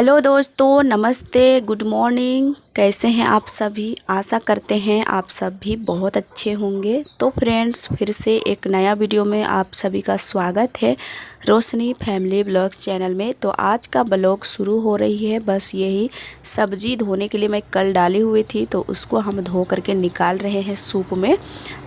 Hello दोस्तों, नमस्ते, good morning. कैसे हैं आप सभी? आशा करते हैं आप सब भी बहुत अच्छे होंगे। तो फ्रेंड्स, फिर से एक नया वीडियो में आप सभी का स्वागत है रोशनी फैमिली ब्लॉग्स चैनल में। तो आज का ब्लॉग शुरू हो रही है। बस यही सब्जी धोने के लिए मैं कल डाली हुई थी, तो उसको हम धो करके निकाल रहे हैं सूप में।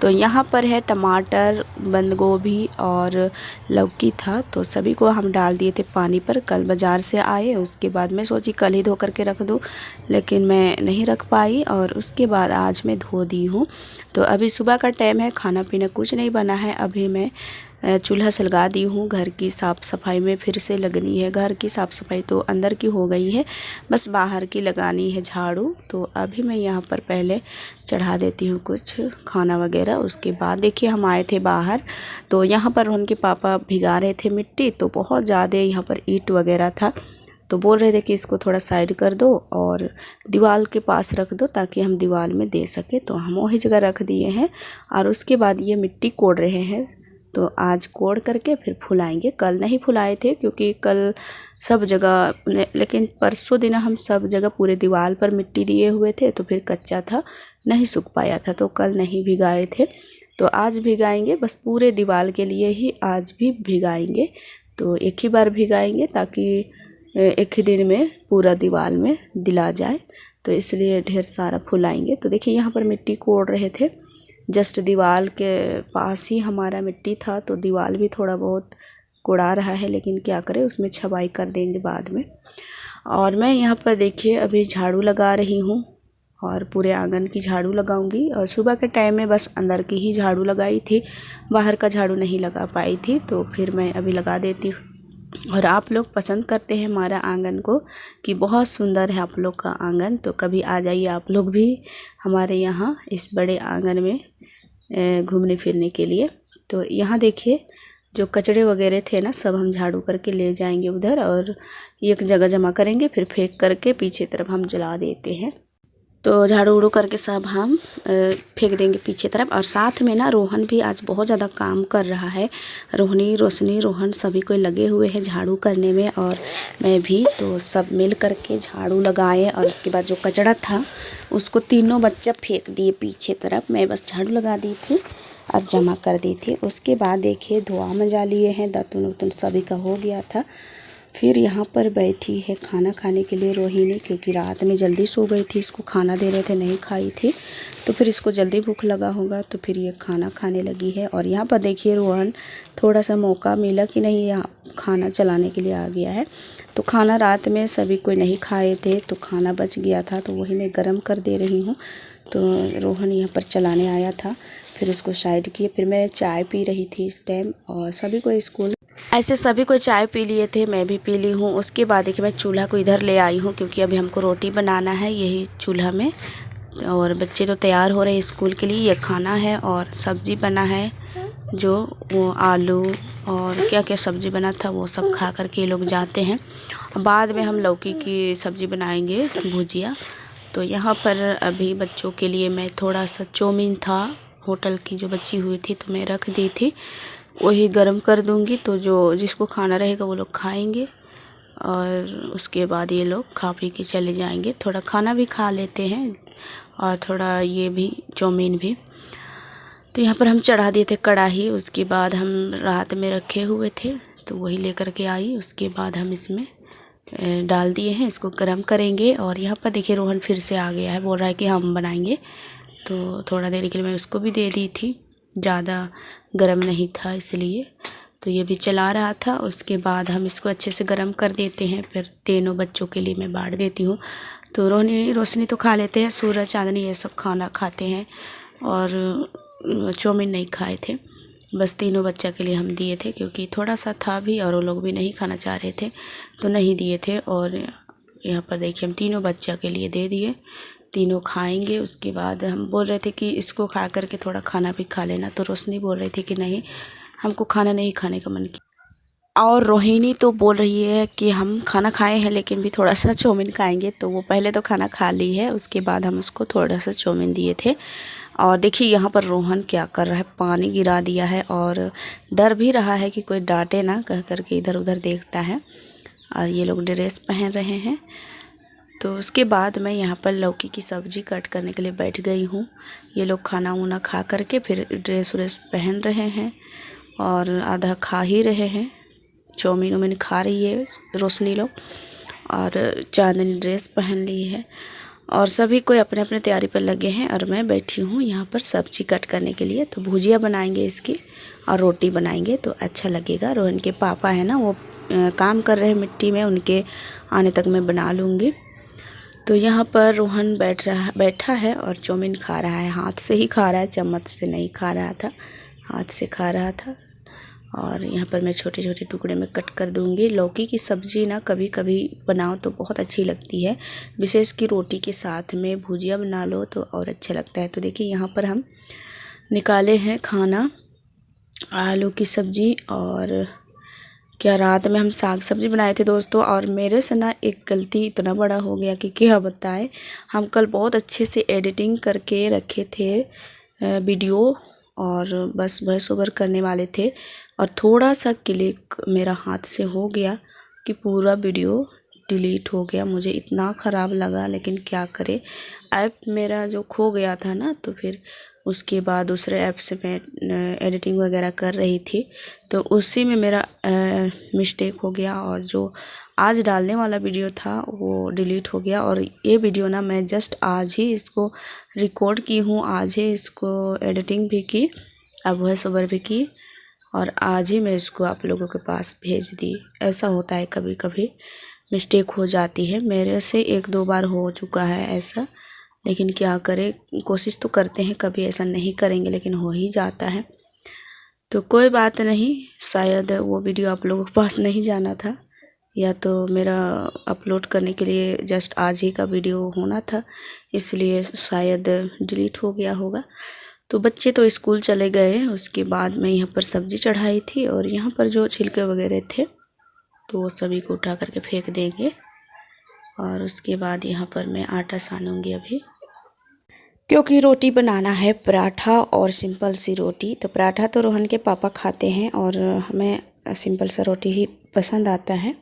तो यहाँ पर है टमाटर, बंद गोभी और लौकी था, तो सभी को हम डाल दिए थे पानी पर। कल बाज़ार से आए, उसके बाद मैं सोची कल ही धो करके रख दूँ, लेकिन मैं नहीं रख पाई और उसके बाद आज मैं धो दी हूँ। तो अभी सुबह का टाइम है, खाना पीना कुछ नहीं बना है। अभी मैं चूल्हा सलगा दी हूँ। घर की साफ़ सफाई में फिर से लगनी है। घर की साफ़ सफाई तो अंदर की हो गई है, बस बाहर की लगानी है झाड़ू। तो अभी मैं यहाँ पर पहले चढ़ा देती हूँ कुछ खाना वगैरह। उसके बाद देखिए हम आए थे बाहर, तो यहाँ पर उनके पापा भिगा रहे थे मिट्टी, तो बहुत ज़्यादा यहाँ पर ईंट वगैरह था। तो बोल रहे थे कि इसको थोड़ा साइड कर दो और दीवार के पास रख दो ताकि हम दीवार में दे सके। तो हम वही जगह रख दिए हैं और उसके बाद ये मिट्टी कोड़ रहे हैं। तो आज कोड़ करके फिर फुलाएंगे। कल नहीं फुलाए थे क्योंकि कल सब जगह, लेकिन परसों दिन हम सब जगह पूरे दीवार पर मिट्टी दिए हुए थे, तो फिर कच्चा था, नहीं सूख पाया था, तो कल नहीं भिगाए थे। तो आज भिगाएंगे, बस पूरे दीवार के लिए ही आज भी भिगाएंगे। तो एक ही बार भिगाएंगे ताकि एक ही दिन में पूरा दीवार में दिला जाए, तो इसलिए ढेर सारा फुलाएंगे। तो देखिए यहाँ पर मिट्टी कोड़ रहे थे, जस्ट दीवार के पास ही हमारा मिट्टी था, तो दीवार भी थोड़ा बहुत कोड़ा रहा है, लेकिन क्या करें, उसमें छपाई कर देंगे बाद में। और मैं यहाँ पर देखिए अभी झाड़ू लगा रही हूँ और पूरे आंगन की झाड़ू लगाऊंगी। और सुबह के टाइम में बस अंदर की ही झाड़ू लगाई थी, बाहर का झाड़ू नहीं लगा पाई थी, तो फिर मैं अभी लगा देती हूँ। और आप लोग पसंद करते हैं हमारा आंगन को कि बहुत सुंदर है आप लोग का आंगन, तो कभी आ जाइए आप लोग भी हमारे यहाँ इस बड़े आंगन में घूमने फिरने के लिए। तो यहाँ देखिए जो कचड़े वगैरह थे ना, सब हम झाड़ू करके ले जाएंगे उधर और एक जगह जमा करेंगे, फिर फेंक करके पीछे तरफ हम जला देते हैं। तो झाड़ू उड़ू करके सब हम फेंक देंगे पीछे तरफ। और साथ में ना रोहन भी आज बहुत ज़्यादा काम कर रहा है। रोहनी, रोशनी, रोहन सभी कोई लगे हुए हैं झाड़ू करने में, और मैं भी। तो सब मिल करके झाड़ू लगाए और उसके बाद जो कचड़ा था उसको तीनों बच्चा फेंक दिए पीछे तरफ। मैं बस झाड़ू लगा दी थी और जमा कर दी थी। उसके बाद देखिए धुआं मजा लिए हैं, दातुन उतुन सभी का हो गया था। फिर यहाँ पर बैठी है खाना खाने के लिए रोहिणी, क्योंकि रात में जल्दी सो गई थी, इसको खाना दे रहे थे, नहीं खाई थी, तो फिर इसको जल्दी भूख लगा होगा, तो फिर ये खाना खाने लगी है। और यहाँ पर देखिए रोहन, थोड़ा सा मौका मिला कि नहीं, यहाँ खाना चलाने के लिए आ गया है। तो खाना रात में सभी कोई नहीं खाए थे, तो खाना बच गया था, तो वही मैं गर्म कर दे रही हूँ। तो रोहन यहाँ पर चलाने आया था, फिर उसको साइड किए। फिर मैं चाय पी रही थी इस टाइम, और सभी को स्कूल ऐसे सभी को चाय पी लिए थे, मैं भी पी ली हूँ। उसके बाद देखिए मैं चूल्हा को इधर ले आई हूँ, क्योंकि अभी हमको रोटी बनाना है यही चूल्हा में। और बच्चे तो तैयार हो रहे हैं स्कूल के लिए। ये खाना है और सब्ज़ी बना है, जो वो आलू और क्या क्या सब्ज़ी बना था वो सब खा करके ये लोग जाते हैं। बाद में हम लौकी की सब्ज़ी बनाएंगे, भुजिया। तो यहाँ पर अभी बच्चों के लिए मैं थोड़ा सा चाउमीन था होटल की जो बची हुई थी, तो मैं रख दी थी, वही गर्म कर दूंगी। तो जो जिसको खाना रहेगा वो लोग खाएंगे और उसके बाद ये लोग खा पी के चले जाएंगे। थोड़ा खाना भी खा लेते हैं और थोड़ा ये भी चाउमीन भी। तो यहाँ पर हम चढ़ा दिए थे कढ़ाई, उसके बाद हम रात में रखे हुए थे, तो वही लेकर के आई। उसके बाद हम इसमें डाल दिए हैं, इसको गर्म करेंगे। और यहाँ पर देखिए रोहन फिर से आ गया है, बोल रहा है कि हम बनाएंगे, तो थोड़ा देर के लिए मैं उसको भी दे दी थी, ज़्यादा गर्म नहीं था इसलिए। तो ये भी चला रहा था। उसके बाद हम इसको अच्छे से गर्म कर देते हैं, फिर तीनों बच्चों के लिए मैं बांट देती हूँ। तो रोशनी तो खा लेते हैं, सूरज, चांदनी ये सब खाना खाते हैं, और चाउमीन नहीं खाए थे। बस तीनों बच्चा के लिए हम दिए थे, क्योंकि थोड़ा सा था भी और वो लोग भी नहीं खाना चाह रहे थे, तो नहीं दिए थे। और यहाँ पर देखिए हम तीनों बच्चा के लिए दे दिए, तीनों खाएंगे। उसके बाद हम बोल रहे थे कि इसको खा करके थोड़ा खाना भी खा लेना, तो रोशनी बोल रही थी कि नहीं, हमको खाना नहीं खाने का मन किया। और रोहिणी तो बोल रही है कि हम खाना खाए हैं लेकिन भी थोड़ा सा चाउमीन खाएंगे, तो वो पहले तो खाना खा ली है, उसके बाद हम उसको थोड़ा सा चाउमीन दिए थे। और देखिए यहाँ पर रोहन क्या कर रहा है, पानी गिरा दिया है और डर भी रहा है कि कोई डांटे ना, कह करके इधर उधर देखता है। और ये लोग ड्रेस पहन रहे हैं। तो उसके बाद मैं यहाँ पर लौकी की सब्ज़ी कट करने के लिए बैठ गई हूँ। ये लोग खाना वाना खा करके फिर ड्रेस व्रेस पहन रहे हैं और आधा खा ही रहे हैं। चाउमीन उमीन खा रही है रोशनी लोग और चांदनी ड्रेस पहन ली है और सभी कोई अपने अपने तैयारी पर लगे हैं और मैं बैठी हूँ यहाँ पर सब्ज़ी कट करने के लिए। तो भुजिया बनाएंगे इसकी और रोटी बनाएंगे तो अच्छा लगेगा। रोहन के पापा है ना, वो काम कर रहे हैं मिट्टी में, उनके आने तक मैं बना लूँगी। तो यहाँ पर रोहन बैठा है और चाउमीन खा रहा है। हाथ से ही खा रहा है, चम्मच से नहीं खा रहा था, हाथ से खा रहा था। और यहाँ पर मैं छोटे छोटे टुकड़े में कट कर दूँगी। लौकी की सब्ज़ी ना कभी कभी बनाओ तो बहुत अच्छी लगती है, विशेष कि रोटी के साथ में भुजिया बना लो तो और अच्छा लगता है। तो देखिए यहाँ पर हम निकाले हैं खाना, आलू की सब्ज़ी और क्या रात में हम साग सब्ज़ी बनाए थे दोस्तों। और मेरे से ना एक गलती इतना बड़ा हो गया कि क्या बताएं, हम कल बहुत अच्छे से एडिटिंग करके रखे थे वीडियो और बस वॉइस ओवर करने वाले थे और थोड़ा सा क्लिक मेरा हाथ से हो गया कि पूरा वीडियो डिलीट हो गया। मुझे इतना ख़राब लगा, लेकिन क्या करे, ऐप मेरा जो खो गया था ना, तो फिर उसके बाद दूसरे ऐप से मैं एडिटिंग वगैरह कर रही थी तो उसी में मेरा मिस्टेक हो गया और जो आज डालने वाला वीडियो था वो डिलीट हो गया। और ये वीडियो ना मैं जस्ट आज ही इसको रिकॉर्ड की हूँ, आज ही इसको एडिटिंग भी की, अब वॉइस ओवर भी की और आज ही मैं इसको आप लोगों के पास भेज दी। ऐसा होता है, कभी कभी मिस्टेक हो जाती है, मेरे से 1-2 बार हो चुका है ऐसा, लेकिन क्या करें, कोशिश तो करते हैं कभी ऐसा नहीं करेंगे, लेकिन हो ही जाता है। तो कोई बात नहीं, शायद वो वीडियो आप लोगों के पास नहीं जाना था या तो मेरा अपलोड करने के लिए जस्ट आज ही का वीडियो होना था, इसलिए शायद डिलीट हो गया होगा। तो बच्चे तो स्कूल चले गए, उसके बाद मैं यहाँ पर सब्ज़ी चढ़ाई थी और यहाँ पर जो छिलके वगैरह थे तो वो सभी को उठा करके फेंक देंगे। और उसके बाद यहाँ पर मैं आटा सानूंगी अभी, क्योंकि रोटी बनाना है, पराठा और सिंपल सी रोटी। तो पराठा तो रोहन के पापा खाते हैं और हमें सिंपल सा रोटी ही पसंद आता है।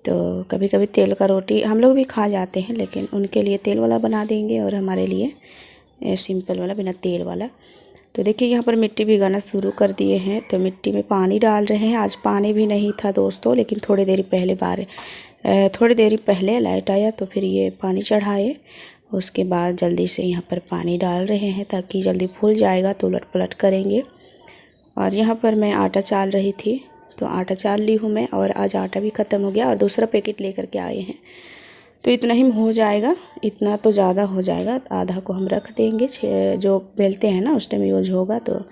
तो कभी कभी तेल का रोटी हम लोग भी खा जाते हैं, लेकिन उनके लिए तेल वाला बना देंगे और हमारे लिए सिंपल वाला बिना तेल वाला। तो देखिए यहाँ पर मिट्टी भिगाना शुरू कर दिए हैं, तो मिट्टी में पानी डाल रहे हैं। आज पानी भी नहीं था दोस्तों, लेकिन थोड़ी देरी पहले लाइट आया तो फिर ये पानी चढ़ाए। उसके बाद जल्दी से यहाँ पर पानी डाल रहे हैं ताकि जल्दी फूल जाएगा तो उलट पलट करेंगे। और यहाँ पर मैं आटा चाल रही थी, तो आटा चाल ली हूँ मैं और आज आटा भी ख़त्म हो गया और दूसरा पैकेट लेकर के आए हैं। तो इतना ही हो जाएगा, इतना तो ज़्यादा हो जाएगा, आधा को हम रख देंगे, जो बेलते हैं ना उस टाइम यूज होगा तो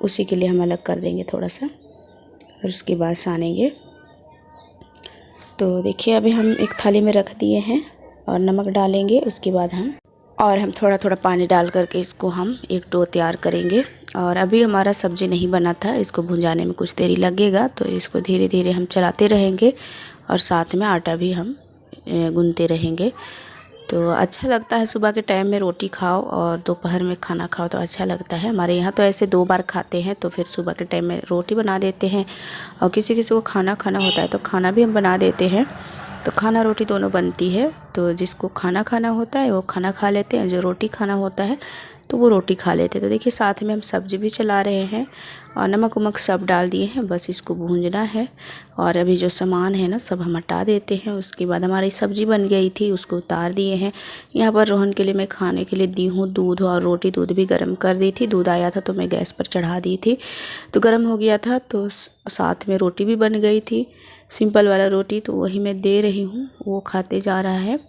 उसी के लिए हम अलग कर देंगे थोड़ा सा और उसके बाद सानेंगे। तो देखिए अभी हम एक थाली में रख दिए हैं और नमक डालेंगे, उसके बाद हम थोड़ा थोड़ा पानी डाल करके इसको हम एक डो तैयार करेंगे। और अभी हमारा सब्ज़ी नहीं बना था, इसको भुंजाने में कुछ देरी लगेगा, तो इसको धीरे धीरे हम चलाते रहेंगे और साथ में आटा भी हम गूंथते रहेंगे। तो अच्छा लगता है, सुबह के टाइम में रोटी खाओ और दोपहर में खाना खाओ तो अच्छा लगता है। हमारे यहाँ तो ऐसे 2 बार खाते हैं, तो फिर सुबह के टाइम में रोटी बना देते हैं और किसी किसी को खाना होता है तो खाना भी हम बना देते हैं। तो खाना रोटी दोनों बनती है, तो जिसको खाना होता है वो खाना खा लेते हैं, जो रोटी खाना होता है तो वो रोटी खा लेते हैं। तो देखिए साथ में हम सब्ज़ी भी चला रहे हैं और नमक वमक सब डाल दिए हैं, बस इसको भूंजना है। और अभी जो सामान है ना सब हम हटा देते हैं। उसके बाद हमारी सब्ज़ी बन गई थी, उसको उतार दिए हैं। यहाँ पर रोहन के लिए मैं खाने के लिए दी हूँ दूध और रोटी। दूध भी गर्म कर दी थी, दूध आया था तो मैं गैस पर चढ़ा दी थी, तो गर्म हो गया था। तो साथ में रोटी भी बन गई थी, सिंपल वाला रोटी, तो वही मैं दे रही हूँ, वो खाते जा रहा है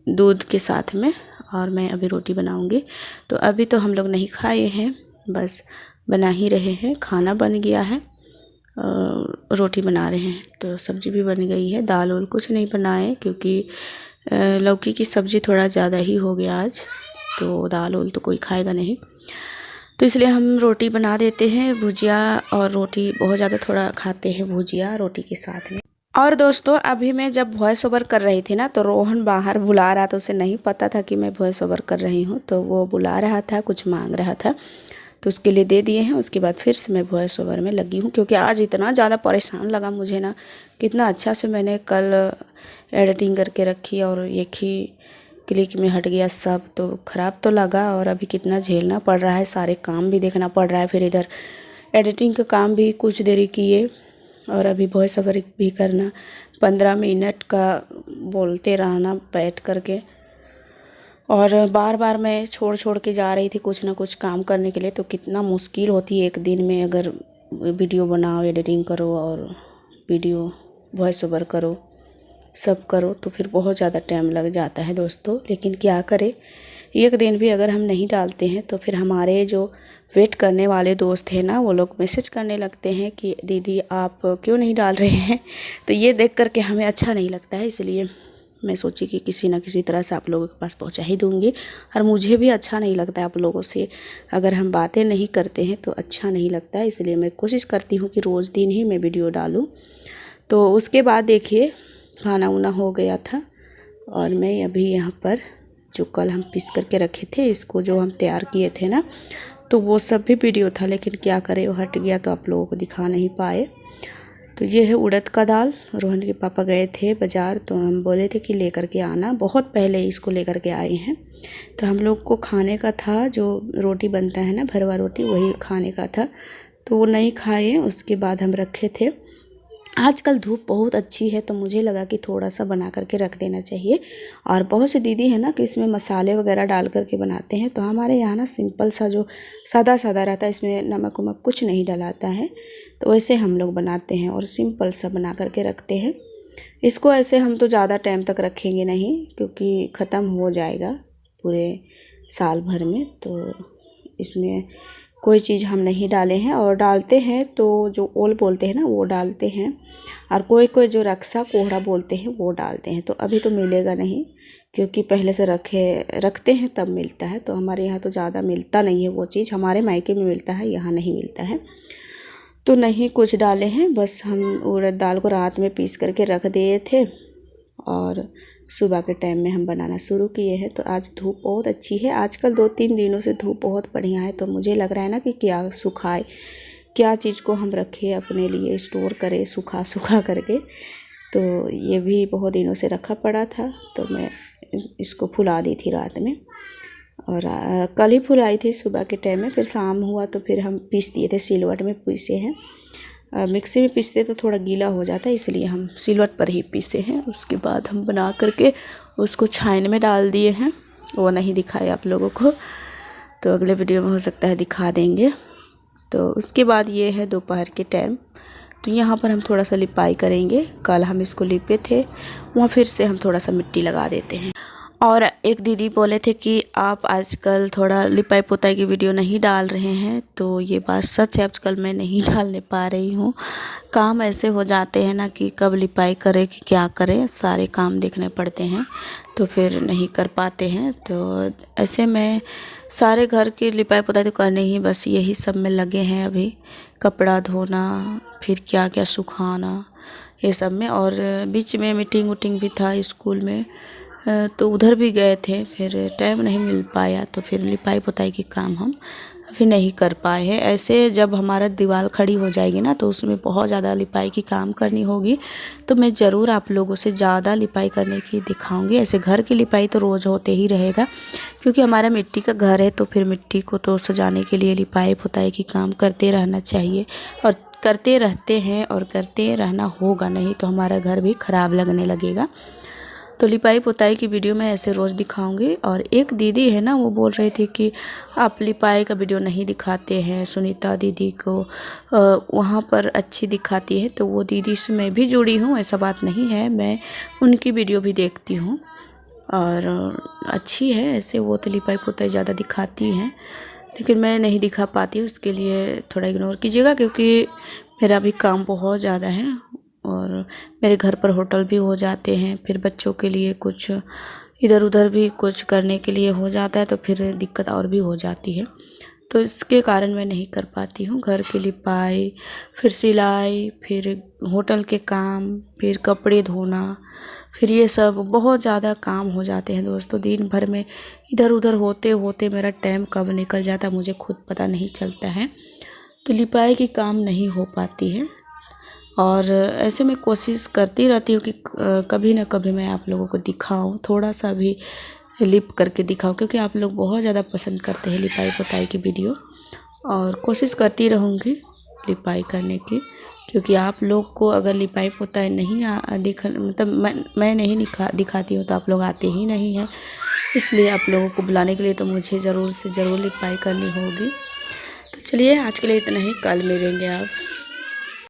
दूध के साथ में। और मैं अभी रोटी बनाऊंगी। तो अभी तो हम लोग नहीं खाए हैं, बस बना ही रहे हैं, खाना बन गया है, रोटी बना रहे हैं। तो सब्ज़ी भी बन गई है, दाल और कुछ नहीं बनाए क्योंकि लौकी की सब्ज़ी थोड़ा ज़्यादा ही हो गया आज, तो दाल उल तो कोई खाएगा नहीं, तो इसलिए हम रोटी बना देते हैं। भुजिया और रोटी बहुत ज़्यादा थोड़ा खाते हैं, भुजिया रोटी के साथ में। और दोस्तों अभी मैं जब वॉइस ओवर कर रही थी ना, तो रोहन बाहर बुला रहा था, उसे नहीं पता था कि मैं वॉइस ओवर कर रही हूँ, तो वो बुला रहा था, कुछ मांग रहा था। तो उसके लिए दे दिए हैं। उसके बाद फिर से मैं वॉइस ओवर में लगी हूँ, क्योंकि आज इतना ज़्यादा परेशान लगा मुझे ना। कितना अच्छा से मैंने कल एडिटिंग करके रखी और एक ही क्लिक में हट गया सब, तो ख़राब तो लगा। और अभी कितना झेलना पड़ रहा है, सारे काम भी देखना पड़ रहा है, फिर इधर एडिटिंग का काम भी कुछ देरी किए और अभी वॉइस ओवर भी करना। 15 मिनट का बोलते रहना बैठ करके, और बार बार मैं छोड़ के जा रही थी कुछ ना कुछ काम करने के लिए। तो कितना मुश्किल होती है एक दिन में, अगर वीडियो बनाओ, एडिटिंग करो और वीडियो वॉइस ओवर करो, सब करो, तो फिर बहुत ज़्यादा टाइम लग जाता है दोस्तों। लेकिन क्या करें, एक दिन भी अगर हम नहीं डालते हैं तो फिर हमारे जो वेट करने वाले दोस्त हैं ना, वो लोग मैसेज करने लगते हैं कि दीदी आप क्यों नहीं डाल रहे हैं। तो ये देख करके हमें अच्छा नहीं लगता है, इसलिए मैं सोची कि किसी न किसी तरह से आप लोगों के पास पहुंचा ही दूंगी। और मुझे भी अच्छा नहीं लगता है आप लोगों से अगर हम बातें नहीं करते हैं तो अच्छा नहीं लगता है, इसलिए मैं कोशिश करती हूँ कि रोज़ दिन ही मैं वीडियो डालूँ। तो उसके बाद देखिए खाना उना हो गया था, और मैं अभी यहाँ पर जो कल हम पीस करके रखे थे, इसको जो हम तैयार किए थे ना, तो वो सब भी वीडियो था, लेकिन क्या करें वो हट गया तो आप लोगों को दिखा नहीं पाए। तो ये है उड़द का दाल। रोहन के पापा गए थे बाज़ार, तो हम बोले थे कि लेकर के आना, बहुत पहले इसको लेकर के आए हैं। तो हम लोग को खाने का था, जो रोटी बनता है ना भरवा रोटी, वही खाने का था, तो वो नहीं खाए। उसके बाद हम रखे थे। आजकल धूप बहुत अच्छी है, तो मुझे लगा कि थोड़ा सा बना करके रख देना चाहिए। और बहुत से दीदी है ना कि इसमें मसाले वगैरह डाल करके बनाते हैं, तो हमारे यहाँ ना सिंपल सा जो सादा सादा रहता है, इसमें नमक वमक कुछ नहीं डलाता है, तो वैसे हम लोग बनाते हैं और सिंपल सा बना करके रखते हैं इसको। ऐसे हम तो ज़्यादा टाइम तक रखेंगे नहीं, क्योंकि ख़त्म हो जाएगा पूरे साल भर में, तो इसमें कोई चीज़ हम नहीं डाले हैं। और डालते हैं तो जो ओल बोलते हैं ना वो डालते हैं, और कोई जो रक्षा कोहड़ा बोलते हैं वो डालते हैं। तो अभी तो मिलेगा नहीं, क्योंकि पहले से रखते हैं तब मिलता है। तो हमारे यहाँ तो ज़्यादा मिलता नहीं है वो चीज़, हमारे मायके में मिलता है, यहाँ नहीं मिलता है। तो नहीं कुछ डाले हैं, बस हम उड़द दाल को रात में पीस करके रख दिए थे और सुबह के टाइम में हम बनाना शुरू किए हैं। तो आज धूप बहुत अच्छी है, आजकल 2-3 दिनों से धूप बहुत बढ़िया है। तो मुझे लग रहा है ना कि क्या सुखाए, क्या चीज़ को हम रखें अपने लिए, स्टोर करें सुखा करके। तो ये भी बहुत दिनों से रखा पड़ा था, तो मैं इसको फुला दी थी रात में, और कल ही फुलाई थी सुबह के टाइम में। फिर शाम हुआ तो फिर हम पीस दिए थे, सिलवट में पीसे हैं। मिक्सी में पीसते तो थोड़ा गीला हो जाता है, इसलिए हम सिलवट पर ही पीसे हैं। उसके बाद हम बना करके उसको छाइन में डाल दिए हैं, वो नहीं दिखाए आप लोगों को, तो अगले वीडियो में हो सकता है दिखा देंगे। तो उसके बाद ये है दोपहर के टाइम, तो यहाँ पर हम थोड़ा सा लिपाई करेंगे। कल हम इसको लिपे थे, वहाँ फिर से हम थोड़ा सा मिट्टी लगा देते हैं। और एक दीदी बोले थे कि आप आजकल थोड़ा लिपाई पोताई की वीडियो नहीं डाल रहे हैं, तो ये बात सच है, आजकल मैं नहीं डालने पा रही हूँ। काम ऐसे हो जाते हैं ना कि कब लिपाई करें कि क्या करें, सारे काम देखने पड़ते हैं, तो फिर नहीं कर पाते हैं। तो ऐसे में सारे घर की लिपाई पोताई तो करने ही, बस यही सब में लगे हैं अभी, कपड़ा धोना, फिर क्या क्या सुखाना, ये सब में। और बीच में मीटिंग वूटिंग भी था स्कूल में, तो उधर भी गए थे, फिर टाइम नहीं मिल पाया, तो फिर लिपाई पोताई के काम हम अभी नहीं कर पाए हैं। ऐसे जब हमारा दीवार खड़ी हो जाएगी ना, तो उसमें बहुत ज़्यादा लिपाई की काम करनी होगी, तो मैं ज़रूर आप लोगों से ज़्यादा लिपाई करने की दिखाऊंगी। ऐसे घर की लिपाई तो रोज़ होते ही रहेगा, क्योंकि हमारा मिट्टी का घर है, तो फिर मिट्टी को तो सजाने के लिए लिपाई पोताई की काम करते रहना चाहिए, और करते रहते हैं और करते रहना होगा, नहीं तो हमारा घर भी ख़राब लगने लगेगा। तो लिपाई पोताई की वीडियो मैं ऐसे रोज़ दिखाऊंगी। और एक दीदी है ना, वो बोल रही थी कि आप लिपाई का वीडियो नहीं दिखाते हैं, सुनीता दीदी को वहाँ पर अच्छी दिखाती है, तो वो दीदी से मैं भी जुड़ी हूँ, ऐसा बात नहीं है, मैं उनकी वीडियो भी देखती हूँ और अच्छी है। ऐसे वो तो लिपाई पोताई ज़्यादा दिखाती हैं, लेकिन मैं नहीं दिखा पाती, उसके लिए थोड़ा इग्नोर कीजिएगा, क्योंकि मेरा भी काम बहुत ज़्यादा है और मेरे घर पर होटल भी हो जाते हैं, फिर बच्चों के लिए कुछ इधर उधर भी कुछ करने के लिए हो जाता है, तो फिर दिक्कत और भी हो जाती है। तो इसके कारण मैं नहीं कर पाती हूँ। घर की लिपाई, फिर सिलाई, फिर होटल के काम, फिर कपड़े धोना, फिर ये सब बहुत ज़्यादा काम हो जाते हैं दोस्तों। दिन भर में इधर उधर होते होते मेरा टाइम कब निकल जाता मुझे खुद पता नहीं चलता है। तो लिपाई की काम नहीं हो पाती है और ऐसे में कोशिश करती रहती हूँ कि कभी ना कभी मैं आप लोगों को दिखाऊं, थोड़ा सा भी लिप करके दिखाऊं, क्योंकि आप लोग बहुत ज़्यादा पसंद करते हैं लिपाई पोताई की वीडियो। और कोशिश करती रहूँगी लिपाई करने की, क्योंकि आप लोग को अगर लिपाई पोताई नहीं मतलब मैं नहीं दिखाती हूँ तो आप लोग आते ही नहीं हैं। इसलिए आप लोगों को बुलाने के लिए तो मुझे ज़रूर से ज़रूर लिपाई करनी होगी। तो चलिए आज के लिए इतना ही, कल मिलेंगे आप।